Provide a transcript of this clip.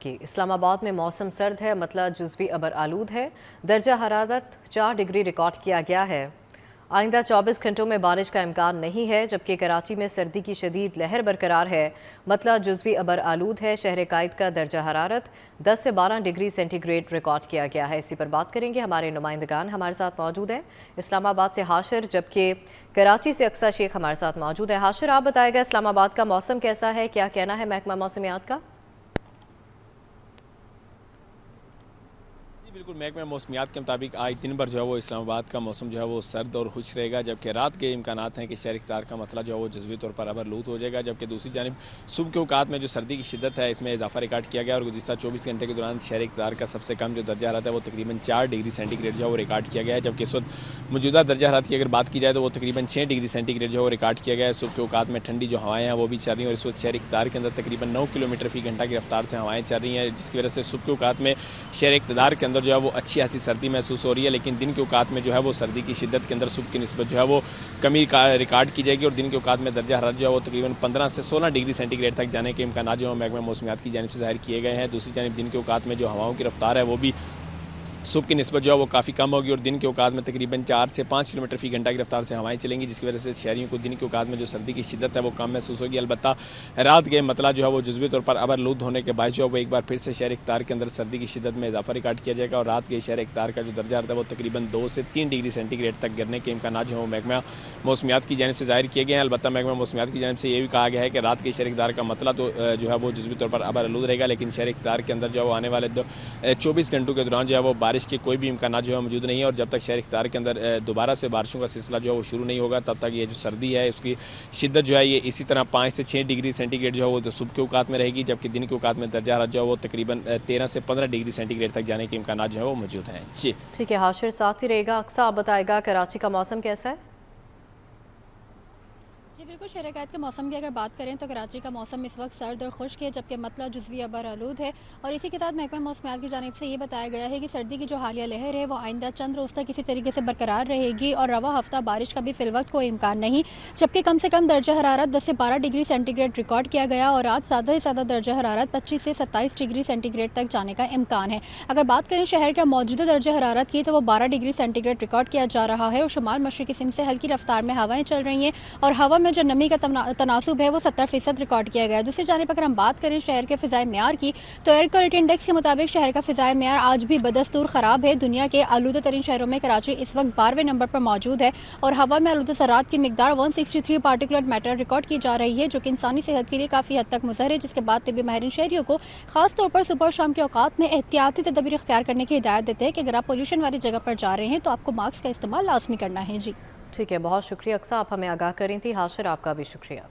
कि इस्लामाबाद में मौसम सर्द है, मतलब जुज़वी अबर आलूद है। दर्जा हरारत 4 डिग्री रिकॉर्ड किया गया है। आइंदा 24 घंटों में बारिश का इम्कान नहीं है, जबकि कराची में सर्दी की शदीद लहर बरकरार है, मतलब जुज़वी अबर आलूद है। शहर कायद का दर्जा हरारत 10 से 12 डिग्री सेंटीग्रेड रिकॉर्ड किया गया है। इसी पर बात करेंगे, हमारे नुमाइंदगान हमारे साथ मौजूद हैं। इस्लामाबाद से हाशिर, जबकि कराची से अक्सा शेख हमारे साथ मौजूद है। हाशिर, आप बताएगा इस्लामाबाद का मौसम कैसा है, क्या कहना है महकमा मौसमियात का? बिल्कुल, महकमा मौसमियात के मुताबिक आज दिन भर जो है वो इस्लामाबाद का मौसम जो है वो सर्द और खुश रहेगा, जबकि रात के इम्कानात हैं कि शहर इफ्तार का मतला जो है वो जज़वी तौर पर आबरलूद हो जाएगा। जबकि दूसरी जानिब सुबह के औकात में जो सर्दी की शिद्दत है, इसमें इजाफा रिकॉर्ड किया गया और गुज़िश्ता 24 घंटे के दौरान शहर इफ्तार का सबसे कम जो दर्जा हरारत है वो तकरीबन 4 डिग्री सेंटीग्रेड जो है वो रिकॉर्ड किया गया है। जबकि इस वक्त मौजूदा दर्जा हरारत की अगर बात की जाए तो वो तकरीबन 6 डिग्री सेंटीग्रेड जो है वो रिकॉर्ड किया गया है। सुबह के औकात में ठंडी जो हवाएँ हैं वो भी चल रही हैं और इस वक्त शहर इफ्तार के अंदर तकरीबन 9 किलोमीटर फी घंटा की रफ्तार से हवाएँ चल रही हैं, जिसकी वजह से सुबह के औकात में शहर इक़्तिदार के अंदर जो है वो अच्छी खासी सर्दी महसूस हो रही है। लेकिन दिन के औकात में जो है वो सर्दी की शिद्दत के अंदर सुबह की निस्बत जो है वो कमी रिकॉर्ड की जाएगी और दिन के औकात में दर्जा हरारत जो है वो तकरीबन 15 से 16 डिग्री सेंटीग्रेड तक जाने के इम्कान जो है महकमा मौसमियात की जानिब से जाहिर किए गए हैं। दूसरी जानिब दिन के औकात में जो हवाओं की रफ्तार है वो भी सुबह की निस्बत जो है वो काफ़ी कम होगी और दिन के औकात में तकरीबन 4 से 5 किलोमीटर फी घंटा की रफ्तार से हवाएं चलेंगी, जिसकी वजह से शहरियों को दिन के औकात में जो सर्दी की शिद्दत है वो कम महसूस होगी। अलबत्ता रात के मतला जो है वो जुज़वी तौर पर आबरलूद होने के बाद जो है वो एक बार फिर से शहर इफ्तार के अंदर सर्दी की शिद्दत में इजाफा रिकॉर्ड किया जाएगा और रात के शहर इफ्तार का जो दर्जा रहता है वो तकरीबन 2 से 3 डिग्री सेंटीग्रेड तक गिरने के इम्कान जो है वो महकमा मौसमियात की जानिब से जाहिर किए गए हैं। अलबत्ता महकमा मौसमियात की जानिब से ये भी कहा गया है कि रात के शहर इफ्तार का मतला तो जो है वो जुज़वी तौर पर आबरलूद रहेगा, लेकिन शहर इफ्तार के अंदर जो है वो आने वाले 24 घंटों के दौरान जो है वो बारिश के कोई भी इम्कान जो है मौजूद नहीं है और जब तक शहर इफ्तार के अंदर दोबारा से बारिशों का सिलसिला जो है वो शुरू नहीं होगा तब तक ये जो सर्दी है उसकी शिद्दत जो है ये इसी तरह 5 से 6 डिग्री सेंटीग्रेड जो है वो सुबह के औकात में रहेगी, जबकि दिन के औकात में दर्जा हरारत जो है वो तकरीबन 13 से 15 डिग्री सेंटीग्रेड तक जाने के इम्कान जो है वो मौजूद हैं। जी ठीक है, हाशिर साथ ही रहेगा। अक्सा, आप बताएगा कराची का मौसम कैसा है? जी बिल्कुल, शहर कायद के मौसम की अगर बात करें तो कराची का मौसम इस वक्त सर्द और खुश्क है, जबकि मतला जुज़वी अबर आलूद है और इसी के साथ महकमा मौसमियात की जानिब से ये बताया गया है कि सर्दी की जो हालिया लहर है वो आइंदा चंद रोज़ तक किसी तरीके से बरकरार रहेगी और रवा हफ्ता बारिश का भी फिलवक्त कोई इम्कान नहीं, जबकि कम से कम दर्जा हरारत 10 से 12 डिग्री सेंटीग्रेड रिकॉर्ड किया गया और आज ज़्यादा से ज़्यादा दर्जा हरारत 25 से 27 डिग्री सेंटीग्रेड तक जाने का इम्कान है। अगर बात करें शहर का मौजूदा दर्जा हरारत की तो वो 12 डिग्री सेंटीग्रेड रिकॉर्ड किया जा रहा है और शुमाल मशरक़ी सिम से हल्की रफ्तार में हवाएं चल रही हैं और हवा में जो नमी का तनासुब है वो 70% रिकॉर्ड किया गया है। दूसरी जानिब अगर हम बात करें शहर के फ़िज़ाए मेयार की तो एयर क्वालिटी इंडेक्स के मुताबिक शहर का फ़िज़ाए मेयार आज भी बदस्तूर ख़राब है। दुनिया के आलूदा तरीन शहरों में कराची इस वक्त 12वें नंबर पर मौजूद है और हवा में आलूदा ज़रात की मिकदार 163 पार्टिकुलर मैटर रिकॉर्ड की जा रही है, जो कि इंसानी सेहत के लिए काफ़ी हद तक मुज़र है, जिसके बाद तिब्बी माहिरीन शहरियों को खास तौर पर सुबह और शाम के औकात में एहतियाती तदबीर इख्तियार करने की हिदायत देते हैं कि अगर आप पोल्यूशन वाली जगह पर जा रहे हैं तो आपको मास्क का इस्तेमाल लाजमी करना है। जी ठीक है, बहुत शुक्रिया अक्सा, आप हमें आगाह करी थी। हाशिर, आपका भी शुक्रिया।